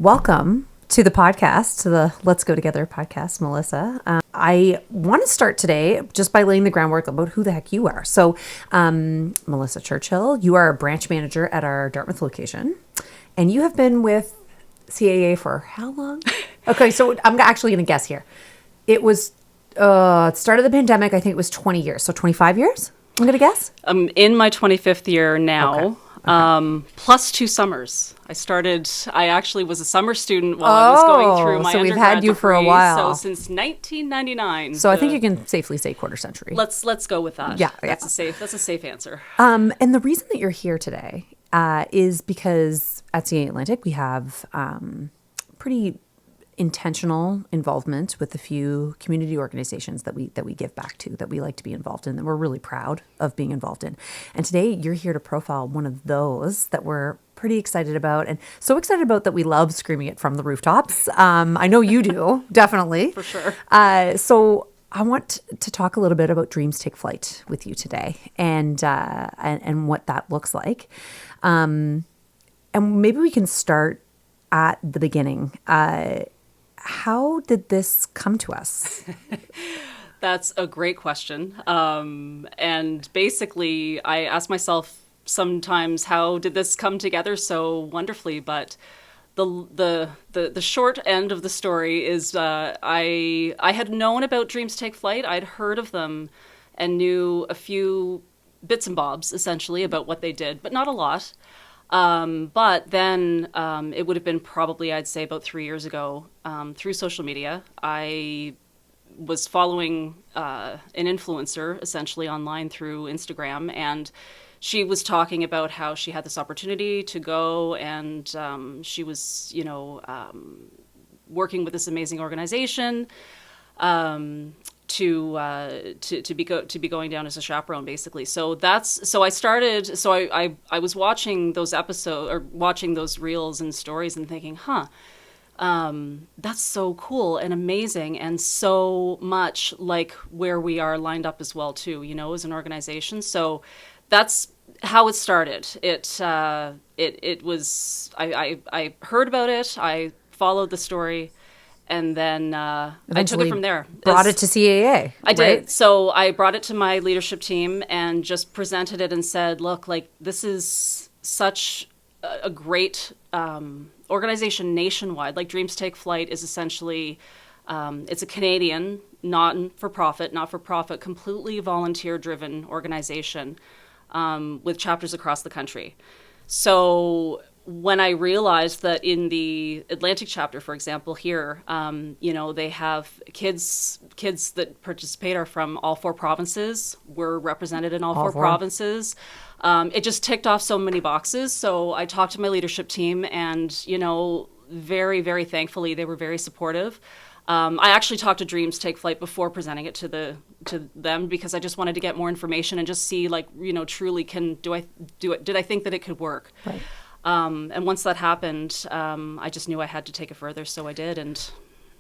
Welcome to the podcast, to the Let's Go Together podcast, Melissa. I want to start today just by laying the groundwork about who the heck you are. So, Melissa Churchill, you are a branch manager at our Dartmouth location, and you have been with CAA for how long? Okay, so I'm actually going to guess here. It was start of the pandemic. I think it was 20 years. So 25 years, I'm going to guess? I'm in my 25th year now. Okay. Plus 2 summers. I actually was a summer student while I was going through my so we've undergrad had you for a degree, while. So since 1999. So I think you can safely say quarter century. Let's go with that. Yeah, that's a safe answer. And the reason that you're here today is because at CAA Atlantic we have pretty intentional involvement with a few community organizations that we give back to, that we like to be involved in, that we're really proud of being involved in. And today you're here to profile one of those that we're pretty excited about, and so excited about that we love screaming it from the rooftops. I know you do, definitely. For sure. So I want to talk a little bit about Dreams Take Flight with you today, and what that looks like. And maybe we can start at the beginning. How did this come to us? That's a great question. And basically, I ask myself sometimes, how did this come together so wonderfully? But the short end of the story is I had known about Dreams Take Flight. I'd heard of them and knew a few bits and bobs, essentially, about what they did, but not a lot. But then it would have been probably, I'd say, about 3 years ago, through social media. I was following an influencer, essentially, online through Instagram, and she was talking about how she had this opportunity to go, and she was, working with this amazing organization to be going down as a chaperone, basically. I was watching those episodes, or watching those reels and stories, and thinking, that's so cool and amazing, and so much like where we are lined up as well too, as an organization. So that's how it started. It was, I heard about it, I followed the story, and then I took it from there. Brought it to CAA. I did. Right? So I brought it to my leadership team and just presented it and said, look, this is such a great organization nationwide. Dreams Take Flight is essentially, it's a Canadian not-for-profit, completely volunteer-driven organization with chapters across the country. So when I realized that in the Atlantic chapter, for example, here, they have kids that participate are from all 4 provinces. We're represented in all four provinces. It just ticked off so many boxes. So I talked to my leadership team, and, very, very thankfully, they were very supportive. I actually talked to Dreams Take Flight before presenting it to them, because I just wanted to get more information and just see, truly did I think that it could work? Right. And once that happened, I just knew I had to take it further, so I did, and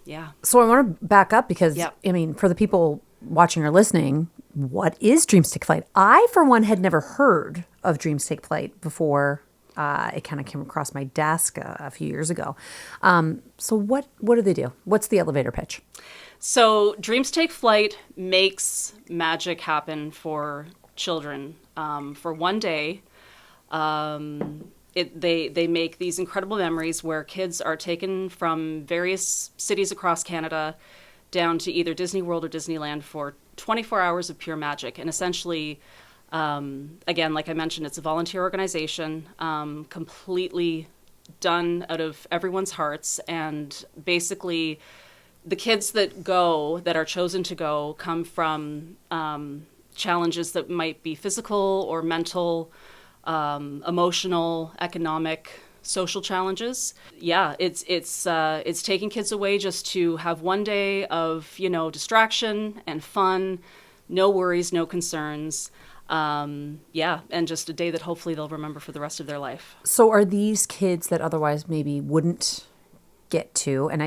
yeah. So I want to back up because, Yep. For the people watching or listening, what is Dreams Take Flight? I, for one, had never heard of Dreams Take Flight before it kind of came across my desk a few years ago. So what do they do? What's the elevator pitch? So Dreams Take Flight makes magic happen for children for one day. They make these incredible memories where kids are taken from various cities across Canada down to either Disney World or Disneyland for 24 hours of pure magic. And essentially, again, like I mentioned, it's a volunteer organization, completely done out of everyone's hearts. And basically, the kids that are chosen to go, come from challenges that might be physical or mental, emotional, economic, social challenges. Yeah, it's taking kids away just to have one day of, distraction and fun, no worries, no concerns. And just a day that hopefully they'll remember for the rest of their life. So are these kids that otherwise maybe wouldn't get to, and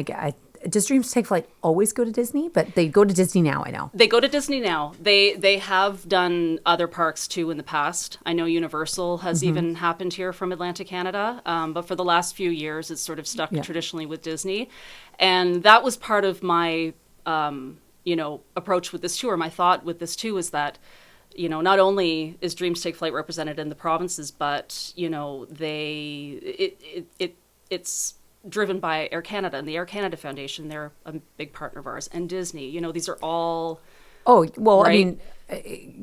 does Dreams Take Flight always go to Disney? But they go to Disney now, I know. They go to Disney now. They have done other parks too in the past. I know Universal has even happened here from Atlantic Canada, but for the last few years, it's sort of stuck traditionally with Disney, and that was part of my approach with this tour. My thought with this too is that, not only is Dreams Take Flight represented in the provinces, but it's driven by Air Canada and the Air Canada Foundation. They're a big partner of ours, and Disney. These are all. Oh, well, right? I mean,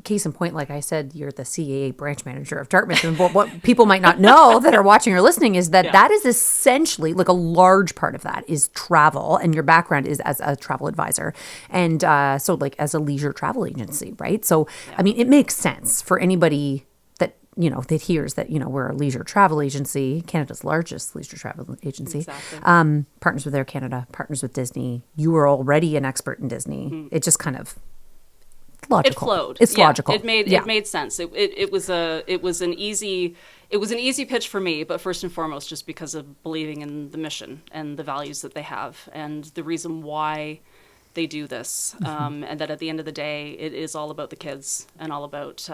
case in point, like I said, you're the CAA Branch Manager of Dartmouth. And what people might not know that are watching or listening is that that is essentially, like, a large part of that is travel. And your background is as a travel advisor. And so, like, as a leisure travel agency, right? So, I mean, it makes sense for anybody that, that hears that, we're a leisure travel agency, Canada's largest leisure travel agency. Exactly. Partners with Air Canada, partners with Disney. You were already an expert in Disney. It just kind of... logical. It flowed. It's logical. It made sense. It was an easy pitch for me, but first and foremost, just because of believing in the mission and the values that they have and the reason why they do this, and that at the end of the day, it is all about the kids and all about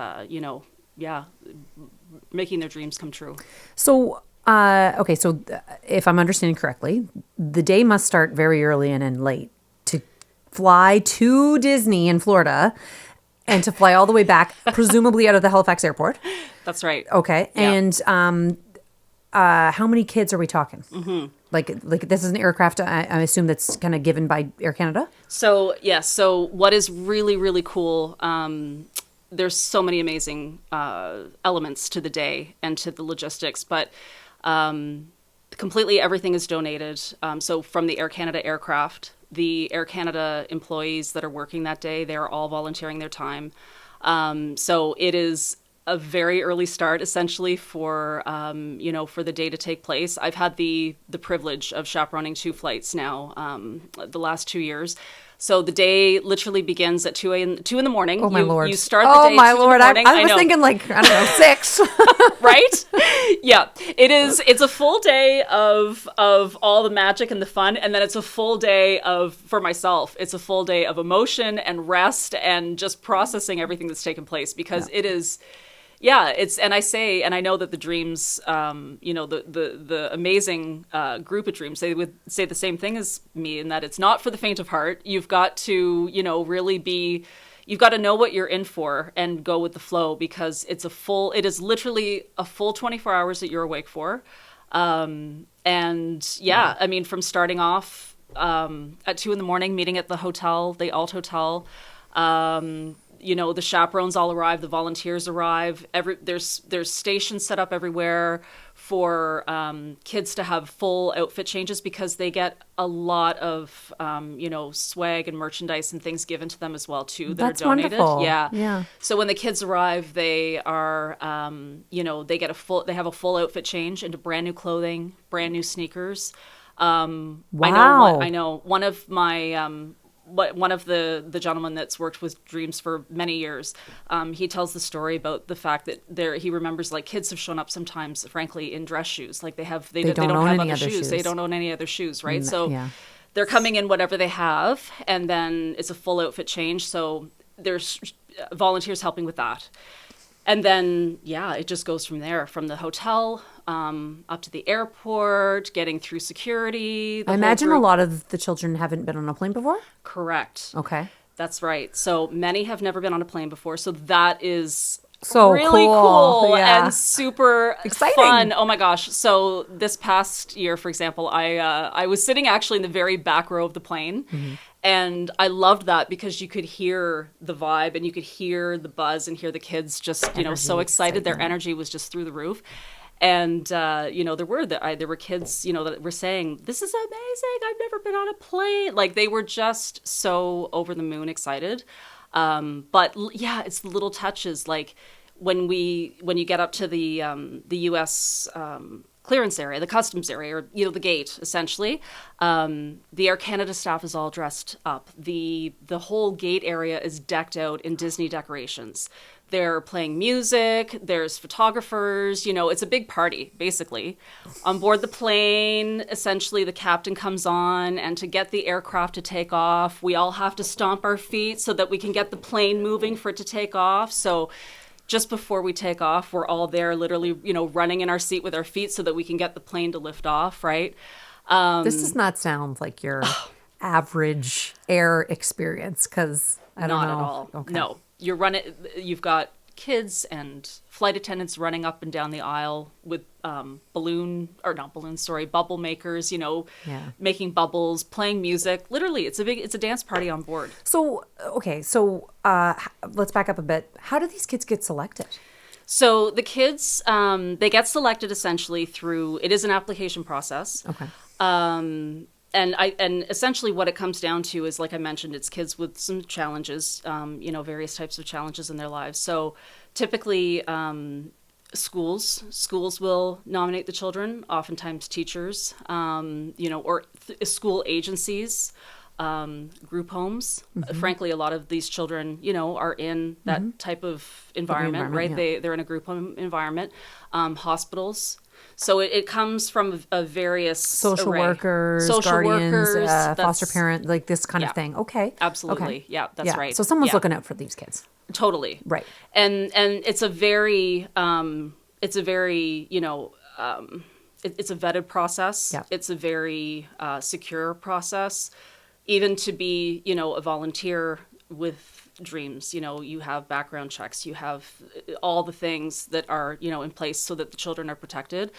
making their dreams come true. So. Okay, so if I'm understanding correctly, the day must start very early and end late to fly to Disney in Florida and to fly all the way back, presumably out of the Halifax airport. That's right. Okay. Yeah. And how many kids are we talking? Like this is an aircraft, I assume, that's kind of given by Air Canada? So, yes. So what is really, really cool, there's so many amazing elements to the day and to the logistics, but completely everything is donated. So from the Air Canada aircraft, the Air Canada employees that are working that day, they're all volunteering their time. So it is a very early start, essentially, for for the day to take place. I've had the privilege of chaperoning 2 flights now, the last 2 years. So the day literally begins at 2 in the morning. Oh, my Lord. You start the day at 2 in the morning. I was thinking, like, I don't know, 6. Right? Yeah. It's a full day of all the magic and the fun, and then it's a full day for myself, it's a full day of emotion and rest and just processing everything that's taken place, because it is... Yeah, and I know that the Dreams, the amazing group of Dreams, they would say the same thing as me, in that it's not for the faint of heart. You've got to, you've got to know what you're in for and go with the flow, because it is literally a full 24 hours that you're awake for. I mean, from starting off at 2 in the morning, meeting at the hotel, the Alt Hotel, the chaperones all arrive, the volunteers arrive. There's stations set up everywhere for kids to have full outfit changes, because they get a lot of swag and merchandise and things given to them as well too that That's are donated. Wonderful. Yeah. So when the kids arrive, they are they have a full outfit change into brand new clothing, brand new sneakers. Wow. I know one of my one of the gentlemen that's worked with Dreams for many years, he tells the story about the fact that he remembers, like, kids have shown up sometimes, frankly, in dress shoes. Like they don't have other shoes. They don't own any other shoes, right? So they're coming in whatever they have, and then it's a full outfit change. So there's volunteers helping with that. And then, it just goes from there, from the hotel up to the airport, getting through security. I imagine a lot of the children haven't been on a plane before? Correct. Okay. That's right. So many have never been on a plane before. So that is so really cool and super exciting. Fun. Oh my gosh. So this past year, for example, I was sitting actually in the very back row of the plane. Mm-hmm. And I loved that, because you could hear the vibe and you could hear the buzz and hear the kids just, so excited. Their energy was just through the roof. And, there were kids, that were saying, "This is amazing. I've never been on a plane." Like, they were just so over the moon excited. But it's the little touches. Like when you get up to the U.S. Clearance area, the customs area, or the gate, essentially, the Air Canada staff is all dressed up. The whole gate area is decked out in Disney decorations. They're playing music, there's photographers, it's a big party, basically. On board the plane, essentially the captain comes on, and to get the aircraft to take off, we all have to stomp our feet so that we can get the plane moving for it to take off. So just before we take off, we're all there literally, running in our seat with our feet so that we can get the plane to lift off, right? This does not sound like your average air experience, because I don't know. Not at all. Okay. No. You've got kids and flight attendants running up and down the aisle with bubble makers, making bubbles, playing music. Literally, it's a dance party on board. So, okay, let's back up a bit. How do these kids get selected? So the kids, they get selected essentially through, it is an application process. Okay. And essentially what it comes down to is, like I mentioned, it's kids with some challenges, various types of challenges in their lives. So typically schools will nominate the children, oftentimes teachers, or school agencies, group homes. Frankly, a lot of these children, are in that type of environment, right? Yeah. They're in a group home environment, hospitals. So it comes from a various social array. workers, guardians, foster parent, like this kind of thing. Okay. Absolutely. Okay. Yeah, that's right. So someone's looking out for these kids. Totally. Right. And it's a very it's a vetted process. Yeah. It's a very secure process. Even to be, a volunteer with Dreams, you have background checks, you have all the things that are, in place so that the children are protected.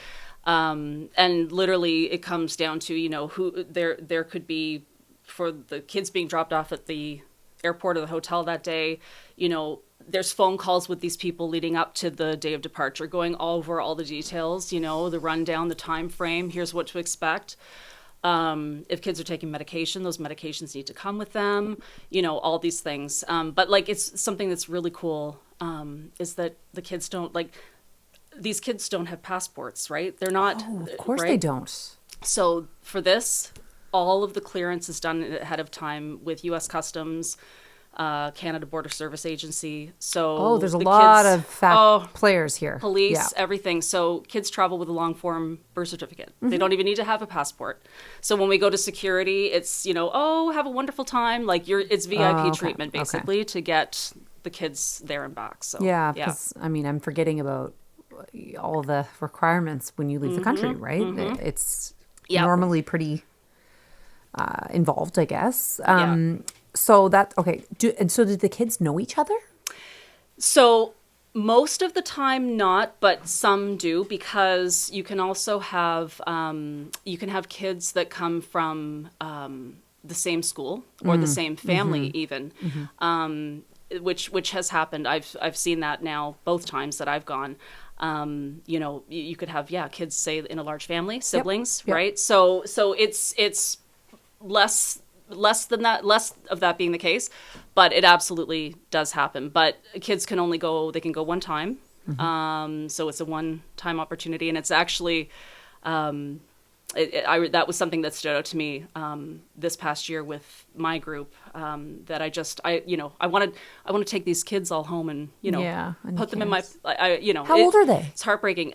And literally it comes down to, who there could be, for the kids being dropped off at the airport or the hotel that day, there's phone calls with these people leading up to the day of departure, going over all the details, the rundown, the time frame, here's what to expect. If kids are taking medication, those medications need to come with them, all these things. But it's something that's really cool, is that the kids these kids don't have passports, right? They're not. Oh, of course right? they don't. So for this, all of the clearance is done ahead of time with U.S. Customs, Canada Border Service Agency. So there's a lot of players here. Police, everything. So kids travel with a long form birth certificate. They don't even need to have a passport. So when we go to security, it's, have a wonderful time. It's VIP treatment basically to get the kids there and back. So because I'm forgetting about all the requirements when you leave the country, right? It's normally pretty involved, I guess. So that, okay. So did the kids know each other? So most of the time not, but some do, because you can also have, kids that come from the same school or the same family even, which has happened. I've seen that now both times that I've gone. You could have, kids, say, in a large family, siblings, right? So it's less of that being the case, but it absolutely does happen. But kids can they can go one time. So it's a one-time opportunity, and it's actually, that was something that stood out to me this past year with my group, that I want to take these kids all home and put them in my How old are they? It's heartbreaking.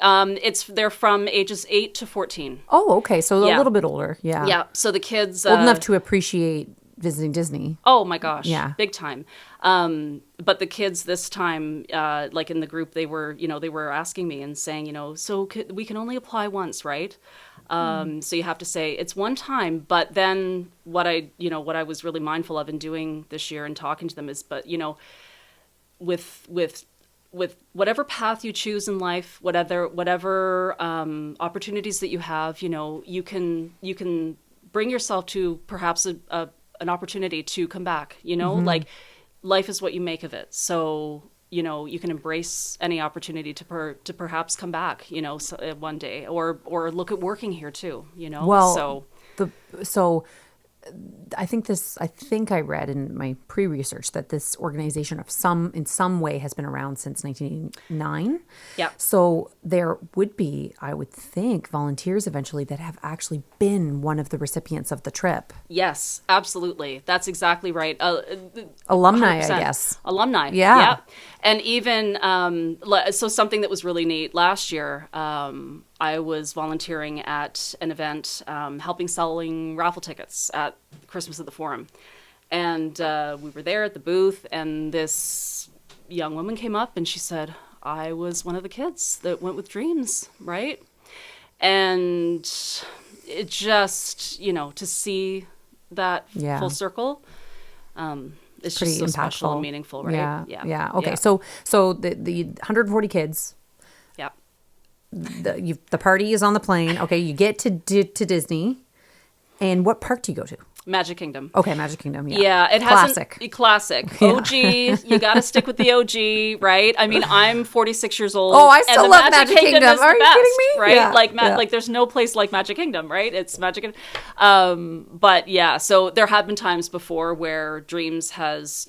They're from ages 8 to 14. Oh, okay, so a little bit older. Yeah. So the kids old enough to appreciate visiting Disney. Oh my gosh, yeah, big time. But the kids this time, in the group, they were asking me and saying, so we can only apply once, right? So you have to say it's one time, but then what I was really mindful of in doing this year and talking to them is, with whatever path you choose in life, whatever opportunities that you have, you can bring yourself to perhaps an opportunity to come back, life is what you make of it. So, you can embrace any opportunity to perhaps come back, one day, or look at working here too, Well, so I think I read in my pre-research that this organization in some way has been around since 1989. Yeah. So there would be, I would think, volunteers eventually that have actually been one of the recipients of the trip. Yes, absolutely. That's exactly right. Alumni, 100%. I guess. Alumni. Yeah. And even, so something that was really neat last year, I was volunteering at an event, helping selling raffle tickets at Christmas at the Forum. And we were there at the booth, and this young woman came up and she said, I was one of the kids that went with Dreams, right? And it just, to see that full circle, it's pretty just so impactful. special and meaningful, right? Yeah. Okay. Yeah. So the 140 kids, Yeah. the party is on the plane. Okay. You get to Disney. And what park do you go to? Magic Kingdom. Okay, Magic Kingdom. Yeah, Yeah, it classic. Classic. OG. You got to stick with the OG, right? I mean, I'm 46 years old. Oh, I still love Magic Kingdom. Is Are the you best, kidding me? right? Yeah, Like there's no place like Magic Kingdom, right? It's Magic Kingdom. But yeah, so there have been times before where Dreams has,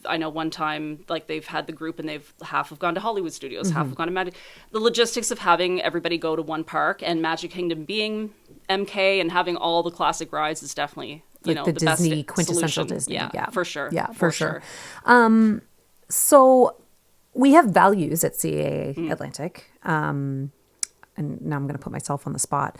I know one time like they've had the group and half have gone to Hollywood Studios, half have gone to Magic. The logistics of having everybody go to one park and Magic Kingdom being MK and having all the classic rides is definitely like the Disney best quintessential solution. Disney. Yeah, for sure. Yeah, for sure. So we have values at CAA Atlantic. And now I'm going to put myself on the spot.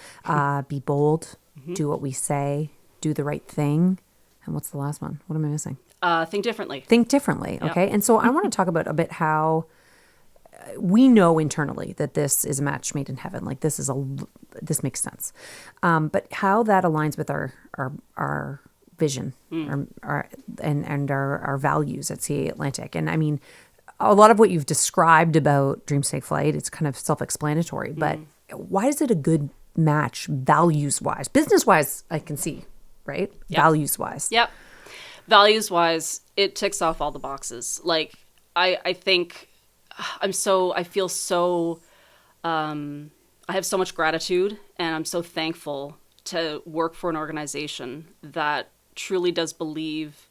Be bold, do what we say, do the right thing. And what's the last one? What am I missing? Think differently. Think differently. Okay. Yep. And so I want to talk about a bit how we know internally that this is a match made in heaven. Like this makes sense. But how that aligns with our vision and our values at CAA Atlantic. And I mean, a lot of what you've described about Dreams Take Flight, it's kind of self-explanatory, but why is it a good match values-wise? Business-wise, I can see, right? Yep. Values-wise. Yep. Values-wise, it ticks off all the boxes. Like, I think I feel so, I have so much gratitude and I'm so thankful to work for an organization that truly does believe,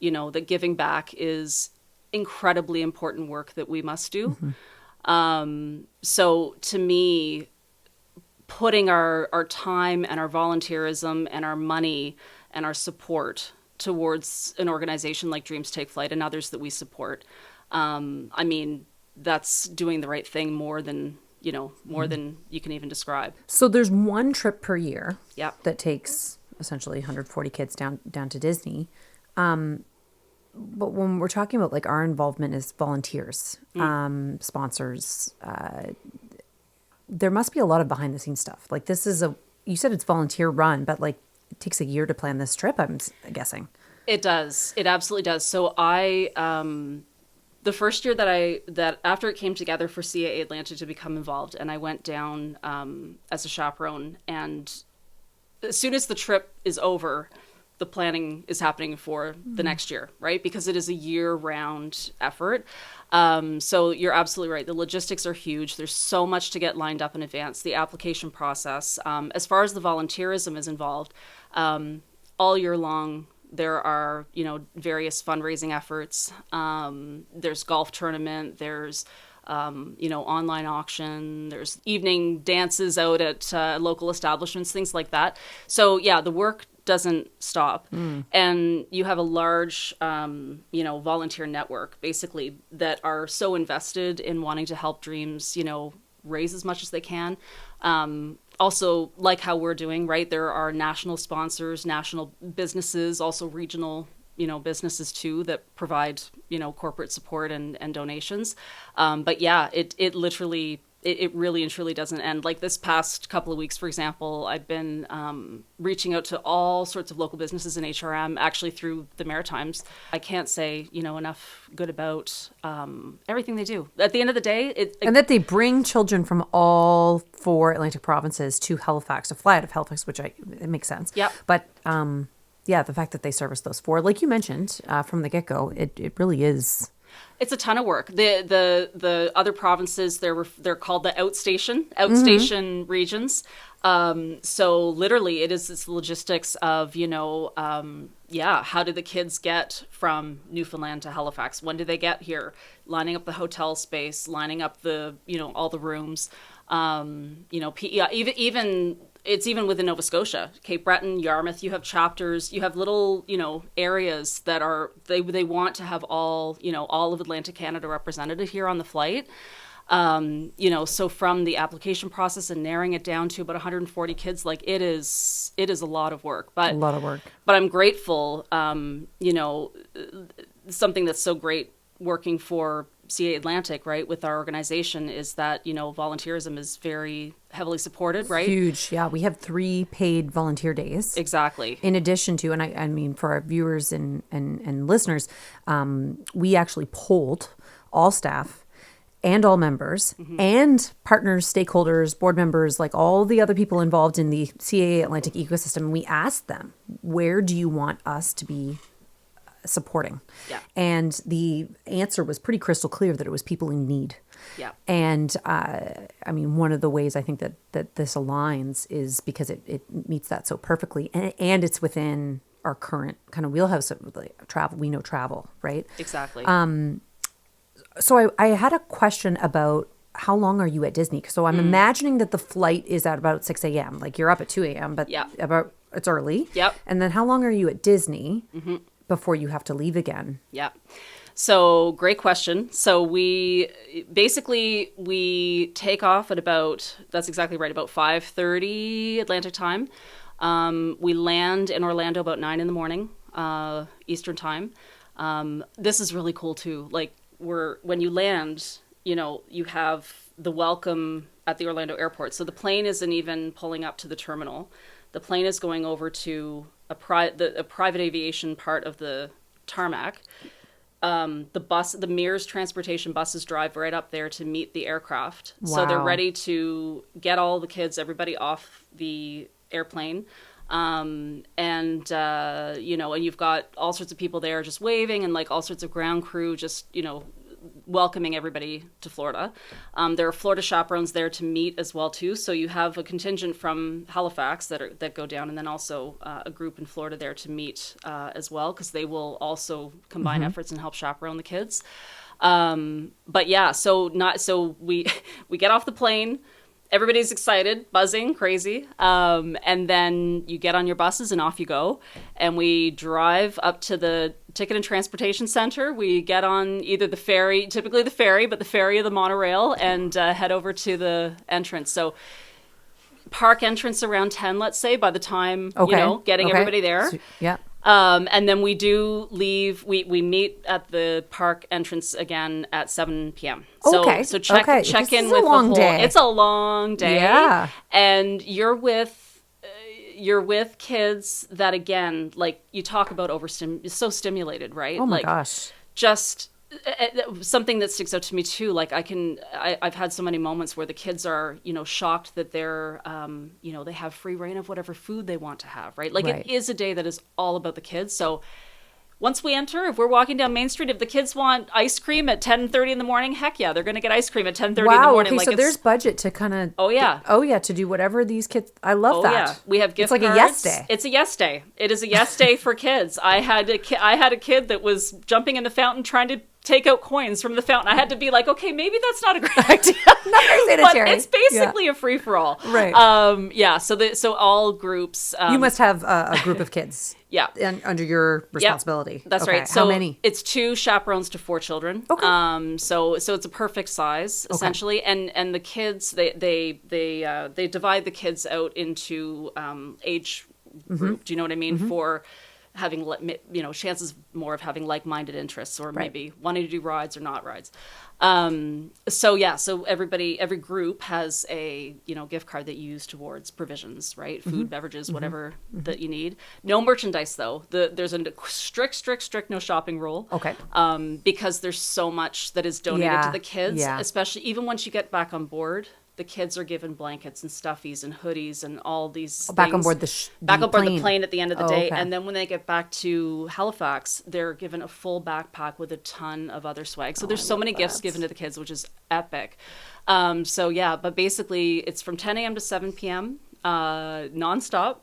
that giving back is incredibly important work that we must do. So to me, putting our time and our volunteerism and our money and our support towards an organization like Dreams Take Flight and others that we support, I mean, that's doing the right thing more than you can even describe. So there's one trip per year Yep. that takes essentially 140 kids down to Disney. But when we're talking about like our involvement as volunteers, sponsors, there must be a lot of behind the scenes stuff. Like this is you said it's volunteer run, but like it takes a year to plan this trip, I'm guessing. It does. It absolutely does. So the first year that after it came together for CAA Atlantic to become involved, and I went down as a chaperone, and as soon as the trip is over, the planning is happening for the next year, right? Because it is a year-round effort. So you're absolutely right. The logistics are huge. There's so much to get lined up in advance. The application process, as far as the volunteerism is involved, all year long, there are, various fundraising efforts. There's golf tournament. There's, online auction. There's evening dances out at local establishments, things like that. So yeah, the work doesn't stop. And you have a large, volunteer network basically that are so invested in wanting to help Dreams, raise as much as they can. Also, like how we're doing, right? There are national sponsors, national businesses, also regional, businesses too that provide, corporate support and donations. But yeah, it literally, it really and truly doesn't end. Like this past couple of weeks, for example, I've been reaching out to all sorts of local businesses in HRM, actually through the Maritimes. I can't say, enough good about everything they do. At the end of the day, and that they bring children from all 4 Atlantic provinces to Halifax, to fly out of Halifax, which it makes sense. Yep. But yeah, the fact that they service those 4, like you mentioned from the get-go, it really is. It's a ton of work. The other provinces, they're called the outstation regions. So literally it is this logistics of, how do the kids get from Newfoundland to Halifax? When do they get here? Lining up the hotel space, lining up the, all the rooms. Even it's even within Nova Scotia, Cape Breton, Yarmouth, you have chapters, you have little, areas that are, they want to have all of Atlantic Canada represented here on the flight. So from the application process and narrowing it down to about 140 kids, like it is a lot of work, but I'm grateful, something that's so great working for CAA Atlantic, right, with our organization is that, volunteerism is very heavily supported, right? Huge. Yeah. We have 3 paid volunteer days. Exactly. In addition to, and I mean, for our viewers and listeners, we actually polled all staff and all members and partners, stakeholders, board members, like all the other people involved in the CAA Atlantic ecosystem. And we asked them, where do you want us to be supporting? Yeah. And the answer was pretty crystal clear that it was people in need. Yeah. And one of the ways I think that this aligns is because it meets that so perfectly, and it's within our current kind of wheelhouse of travel. We know travel, right? Exactly. So I had a question about how long are you at Disney? So I'm imagining that the flight is at about 6 a.m. Like you're up at 2 a.m., but it's early. Yep. And then how long are you at Disney before you have to leave again? Yeah. So great question. So we take off at that's exactly right, about 5:30 Atlantic time. We land in Orlando about 9 a.m. Eastern time. This is really cool too. Like when you land, you have the welcome at the Orlando airport. So the plane isn't even pulling up to the terminal. The plane is going over to a private aviation part of the tarmac. The Mears transportation buses drive right up there to meet the aircraft. Wow. So they're ready to get all the kids, everybody off the airplane. And you've got all sorts of people there just waving and like all sorts of ground crew just, welcoming everybody to Florida. There are Florida chaperones there to meet as well too. So you have a contingent from Halifax that go down, and then also a group in Florida there to meet as well, because they will also combine efforts and help chaperone the kids. But yeah, so we get off the plane. Everybody's excited, buzzing, crazy. And then you get on your buses and off you go. And we drive up to the Ticket and Transportation Center. We get on either the ferry, typically the ferry, but the ferry or the monorail, and head over to the entrance. So park entrance around 10, let's say, by the time, getting everybody there. So, yeah. And then we do leave. We meet at the park entrance again at 7 p.m. So check in with the whole day. It's a long day. Yeah. And you're with kids that, again, like you talk about so stimulated, right? Oh my gosh. Just something that sticks out to me too. Like I've had so many moments where the kids are, shocked that they're, they have free reign of whatever food they want to have, right? Like It is a day that is all about the kids. So once we enter, if we're walking down Main Street, if the kids want ice cream at 10:30 in the morning, heck yeah, they're going to get ice cream at 10:30 in the morning. Okay, so there's budget to kind of... to do whatever these kids... I love that. Yeah. We have gift cards. It's like a yes day. It's a yes day. It is a yes day for kids. I had a kid that was jumping in the fountain trying to take out coins from the fountain. I had to be like, okay, maybe that's not a great idea. Not very sanitary. But it's basically a free for all, right? So all groups. You must have a group of kids. Yeah, under your responsibility. That's okay. right. So how many? It's 2 chaperones to 4 children. Okay. So it's a perfect size essentially, and the kids they divide the kids out into age group. Do you know what I mean? For having chances more of having like-minded interests, or maybe wanting to do rides or not rides. So every group has a gift card that you use towards provisions, right? Food, beverages, whatever that you need. No merchandise though. There's a strict no shopping rule. Okay. Because there's so much that is donated to the kids, especially even once you get back on board. The kids are given blankets and stuffies and hoodies and all these things. Back on board the plane at the end of the day. And then when they get back to Halifax, they're given a full backpack with a ton of other swag. So there's so many gifts given to the kids, which is epic. But basically it's from 10 a.m. to 7 p.m. nonstop,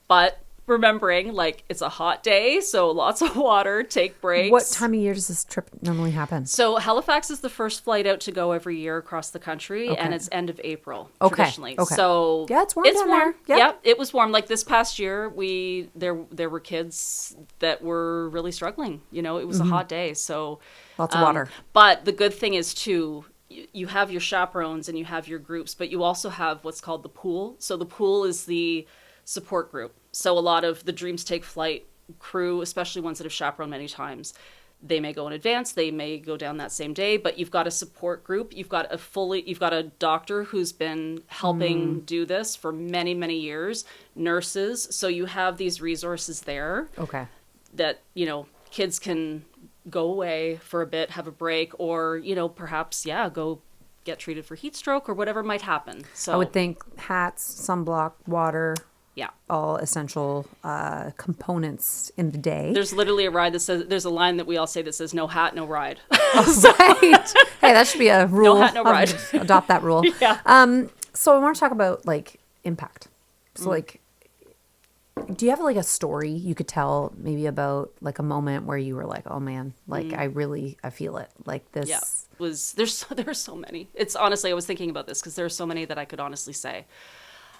but remembering like it's a hot day, so lots of water, take breaks. What time of year does this trip normally happen? So Halifax is the first flight out to go every year across the country, Okay. and it's end of April Okay. traditionally. Okay. So Yeah, it's warm down there. Yep. Yeah, it was warm. Like this past year, there were kids that were really struggling. You know, it was a hot day, so Lots of water. But the good thing is too, you have your chaperones and you have your groups, but you also have what's called the pool. So the pool is the support group. So a lot of the Dreams Take Flight crew, especially ones that have chaperoned many times, they may go in advance, they may go down that same day, but you've got a support group. You've got a doctor who's been helping do this for many, many years, nurses. So you have these resources there. Okay. That, you know, kids can go away for a bit, have a break, or, you know, perhaps, go get treated for heat stroke or whatever might happen. So I would think hats, sunblock, water. Yeah. All essential components in the day. There's literally a ride that says, there's a line that we all say that says, no hat, no ride. Right. Hey, that should be a rule. No hat, no ride. I'll adopt that rule. Yeah. So I want to talk about like impact. So like, do you have like a story you could tell maybe about like a moment where you were like, oh man, like I feel it like this. Yeah. There are so many. It's honestly, I was thinking about this because there are so many that I could honestly say.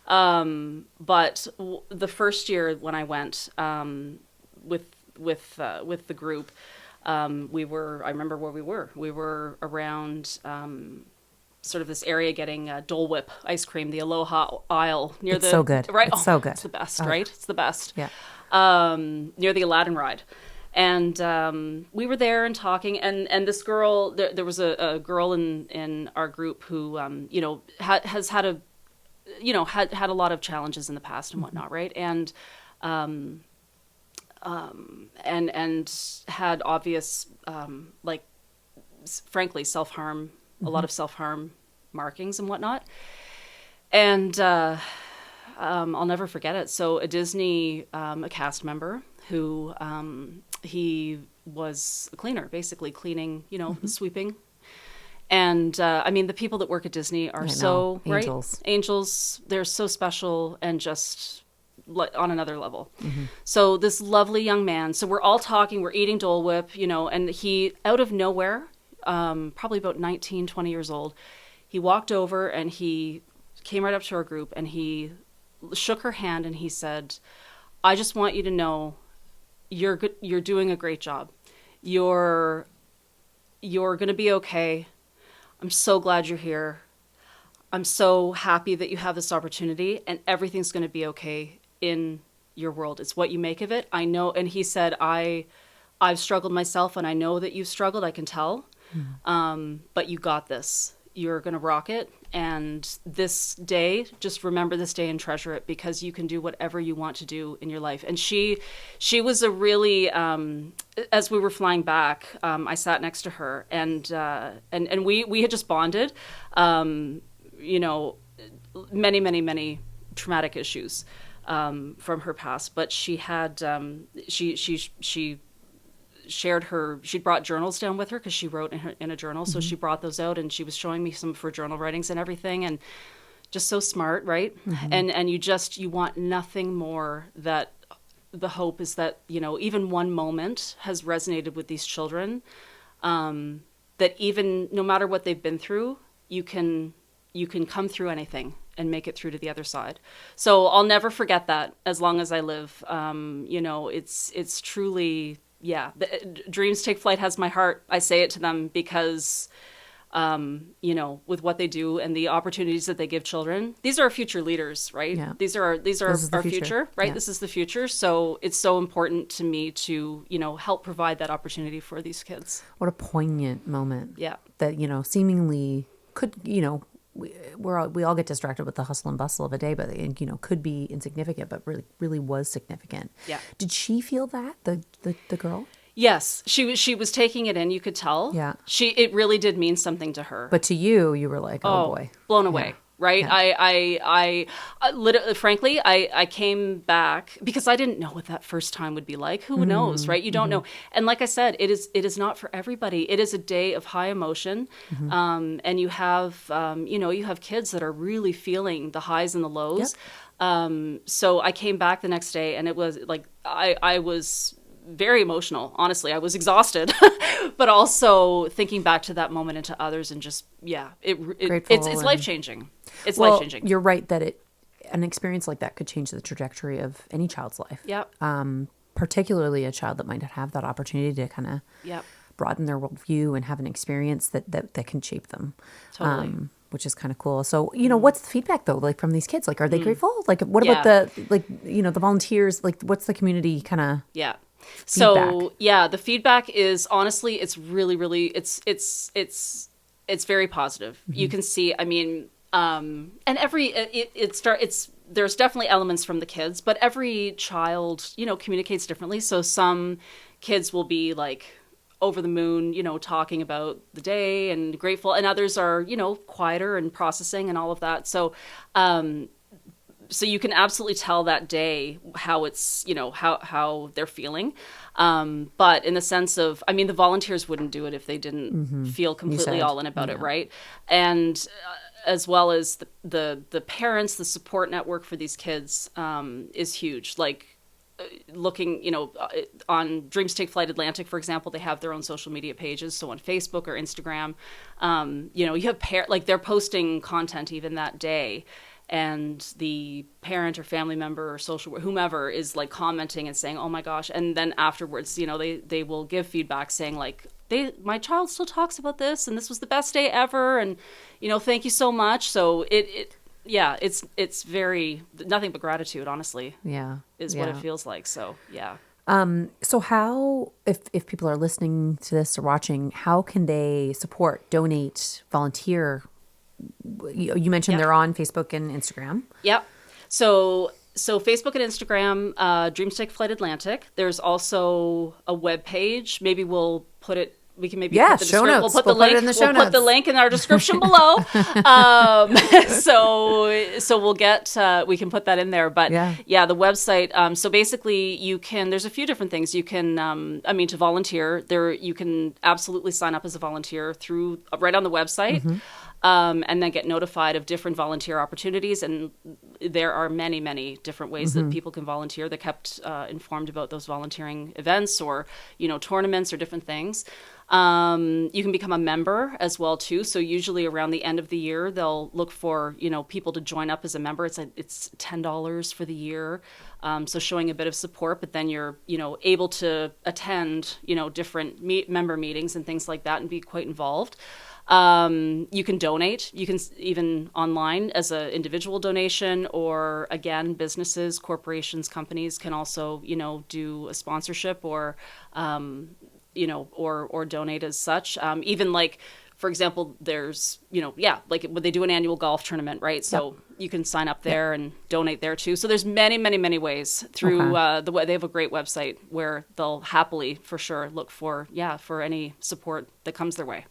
But the first year when I went with the group, I remember where we were. We were around sort of this area getting Dole Whip ice cream, the Aloha aisle near It's so good. Right? It's so good. It's the best, right? It's the best. Yeah. Near the Aladdin ride. And we were there and talking, and this girl, there was a girl in our group who, has had a lot of challenges in the past and whatnot, right? And had obvious, frankly, self-harm, a lot of self-harm markings and whatnot. And I'll never forget it. So a Disney, a cast member who, he was a cleaner, basically cleaning, sweeping. And the people that work at Disney are so angels. Right? Angels. They're so special and just on another level. So this lovely young man. So we're all talking. We're eating Dole Whip, and he, out of nowhere, probably about 19, 20 years old, he walked over and he came right up to our group and he shook her hand and he said, "I just want you to know, you're good. You're doing a great job. You're going to be okay. I'm so glad you're here. I'm so happy that you have this opportunity, and everything's going to be okay in your world. It's what you make of it. I know." And he said, I've struggled myself, and I know that you've struggled. I can tell. But you got this. You're going to rock it. And this day, just remember this day and treasure it, because you can do whatever you want to do in your life. And she was a really, as we were flying back, I sat next to her and we had just bonded, many, many, many traumatic issues, from her past, but she had, she shared she'd brought journals down with her because she wrote in a journal. So she brought those out and she was showing me some of her journal writings and everything, and just so smart, right? And you want nothing more. That the hope is that, even one moment has resonated with these children, that even no matter what they've been through, you can come through anything and make it through to the other side. So I'll never forget that as long as I live. It's truly, Dreams Take Flight has my heart. I say it to them because, with what they do and the opportunities that they give children, these are our future leaders, right? Yeah. These are our future, right? Yeah. This is the future. So it's so important to me to, help provide that opportunity for these kids. What a poignant moment. Yeah. That, seemingly could, we all get distracted with the hustle and bustle of a day, but could be insignificant, but really was significant. Yeah. Did she feel that, the girl? Yes, she was taking it in. You could tell. Yeah. It really did mean something to her. But to you were like, oh boy, blown away. Yeah. Right. Yeah. I literally, frankly, I came back because I didn't know what that first time would be like. Who knows, right? You don't know. And like I said, it is not for everybody. It is a day of high emotion. And you have, you have kids that are really feeling the highs and the lows. Yep. So I came back the next day, and it was like I was very emotional. Honestly, I was exhausted, but also thinking back to that moment and to others, and just it's life changing. It's life changing. You're right that an experience like that could change the trajectory of any child's life. Yep. Particularly a child that might not have that opportunity to kind of broaden their worldview and have an experience that can shape them. Totally. Which is kind of cool. So, what's the feedback though? Like from these kids, like, are they grateful? Like, what about the volunteers? Like, what's the community kind of? Yeah. Feedback? So the feedback is honestly, it's really, really, it's very positive. Mm-hmm. You can see, I mean, and there's definitely elements from the kids, but every child, communicates differently. So some kids will be like over the moon, talking about the day and grateful, and others are, quieter and processing and all of that. So, so you can absolutely tell that day how it's, how they're feeling. But in the sense of, I mean, the volunteers wouldn't do it if they didn't feel completely all in about it, right? And as well as the parents, the support network for these kids is huge. Like looking, on Dreams Take Flight Atlantic, for example, they have their own social media pages. So on Facebook or Instagram, you have like they're posting content even that day. And the parent or family member or social whomever is like commenting and saying, "Oh my gosh!" And then afterwards, they will give feedback saying like, "My child still talks about this, and this was the best day ever, and thank you so much." So it's very nothing but gratitude, honestly. Yeah, is what it feels like. So yeah. So how, if people are listening to this or watching, how can they support, donate, volunteer? You mentioned they're on Facebook and Instagram. Yep. So Facebook and Instagram, Dreams Take Flight Atlantic. There's also a web page. Maybe we'll put it. We can maybe put the show notes. We'll put the link. We'll put the link in our description below. So we'll get. We can put that in there. But the website. So basically, you can. There's a few different things you can. To volunteer there, you can absolutely sign up as a volunteer through right on the website. Mm-hmm. And then get notified of different volunteer opportunities. And there are many, many different ways that people can volunteer. They're kept informed about those volunteering events or, tournaments or different things. You can become a member as well, too. So usually around the end of the year, they'll look for, people to join up as a member. It's $10 for the year. So showing a bit of support, but then you're, able to attend, different member meetings and things like that and be quite involved. You can donate. You can even online as an individual donation, or again, businesses, corporations, companies can also, do a sponsorship or, or donate as such. Even like, for example, there's, like when they do an annual golf tournament, right? So you can sign up there and donate there too. So there's many, many, many ways through the way. They have a great website where they'll happily, for sure, look for any support that comes their way.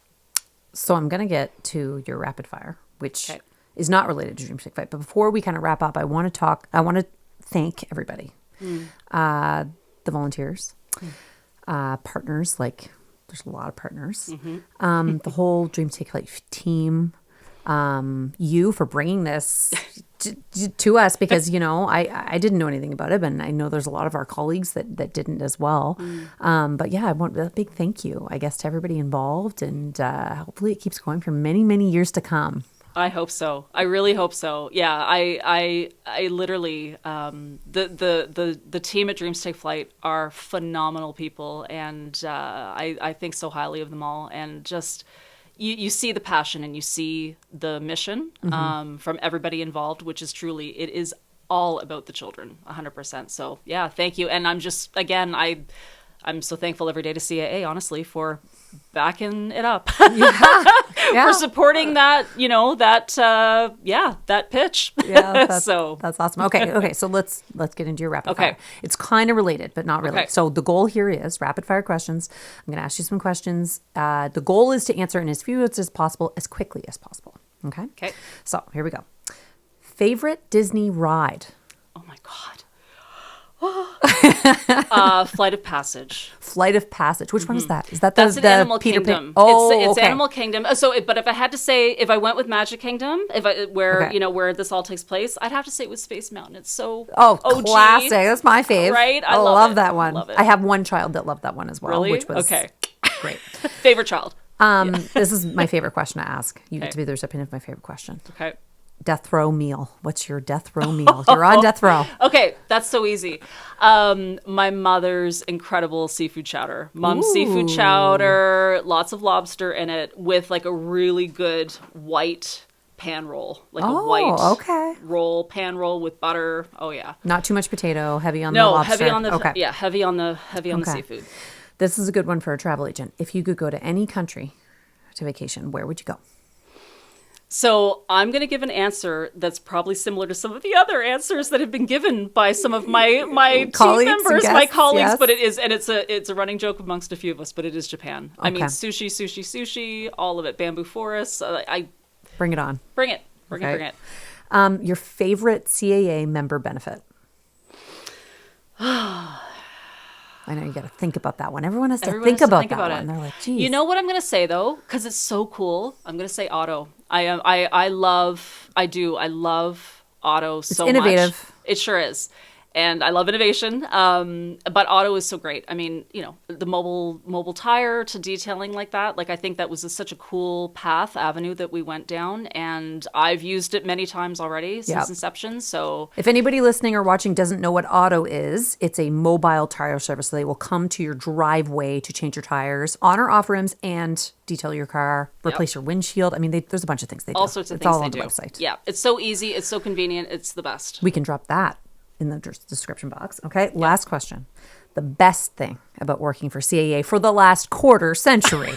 So I'm going to get to your rapid fire, which is not related to Dreams Take Flight. But before we kind of wrap up, I want to thank everybody. The volunteers, partners, like there's a lot of partners, the whole Dreams Take Flight team, you for bringing this to us, because, I didn't know anything about it, and I know there's a lot of our colleagues that didn't as well. But yeah, I want a big thank you, I guess, to everybody involved, and hopefully it keeps going for many, many years to come. I hope so. I really hope so. Yeah, I literally, the team at Dreams Take Flight are phenomenal people, and I think so highly of them all, and just. You see the passion and you see the mission from everybody involved, which is truly, it is all about the children, 100%. So yeah, thank you. And I'm just, again, I'm so thankful every day to CAA, honestly, for backing it up, for supporting that, that pitch. Yeah, that's awesome. Okay. So let's get into your rapid fire. It's kind of related, but not really. Okay. So the goal here is rapid fire questions. I'm going to ask you some questions. The goal is to answer in as few words as possible, as quickly as possible. Okay. Okay. So here we go. Favorite Disney ride? Oh my God. Flight of Passage. Flight of Passage. Which one is that? Is that That's an Animal Peter Kingdom. Oh, it's okay. Animal Kingdom. But if I had to say, if I went with Magic Kingdom, where this all takes place, I'd have to say it was Space Mountain. It's so OG. Classic. That's my fave. Right? I love that one. Love it. I have one child that loved that one as well. Really? Which was okay. Great. Favorite child. This is my favorite question to ask. You get to be the recipient of my favorite question. Okay. Death row meal. What's your death row meal? You're on death row. Okay, that's so easy. My mother's incredible seafood chowder. Mom's seafood chowder, lots of lobster in it, with like a really good white pan roll, like a white roll, pan roll with butter. Oh yeah. Not too much potato. Heavy on the lobster. heavy on the seafood. This is a good one for a travel agent. If you could go to any country to vacation, where would you go? So I'm going to give an answer that's probably similar to some of the other answers that have been given by some of my colleagues team members, guests, my colleagues. yes. But it's a running joke amongst a few of us. But it is Japan. Okay. I mean, sushi, all of it. Bamboo forests. I bring it on. Bring it. Bring it. Your favorite CAA member benefit? I know you got to think about that one. Everyone has to think about that one. They're like, geez. You know what I'm going to say though, because it's so cool. I'm going to say auto. I love auto so much. It's innovative. It sure is. And I love innovation. But auto is so great. I mean, the mobile tire to detailing like that. Like, I think that was such a cool avenue that we went down. And I've used it many times already since inception. So if anybody listening or watching doesn't know what auto is, it's a mobile tire service. So they will come to your driveway to change your tires, on or off rims, and detail your car, replace your windshield. I mean, there's a bunch of things they do. All sorts of it's things all they on do. The website. Yeah, it's so easy. It's so convenient. It's the best. We can drop that in the description box. Okay, last question. The best thing about working for CAA for the last quarter century.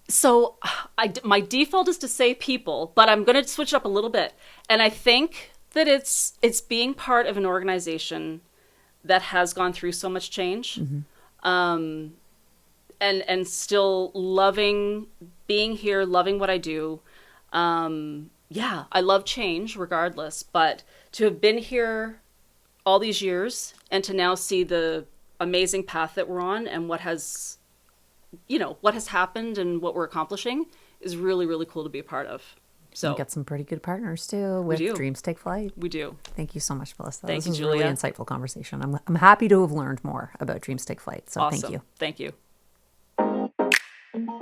So my default is to say people, but I'm going to switch it up a little bit. And I think that it's being part of an organization that has gone through so much change, and still loving being here, loving what I do. Yeah, I love change regardless, but to have been here all these years and to now see the amazing path that we're on and what has happened and what we're accomplishing is really, really cool to be a part of. So we got some pretty good partners too with Dreams Take Flight. We do. Thank you so much, Melissa. Thank you, This was Julia. a really insightful conversation. I'm happy to have learned more about Dreams Take Flight. So awesome. Thank you. Thank you.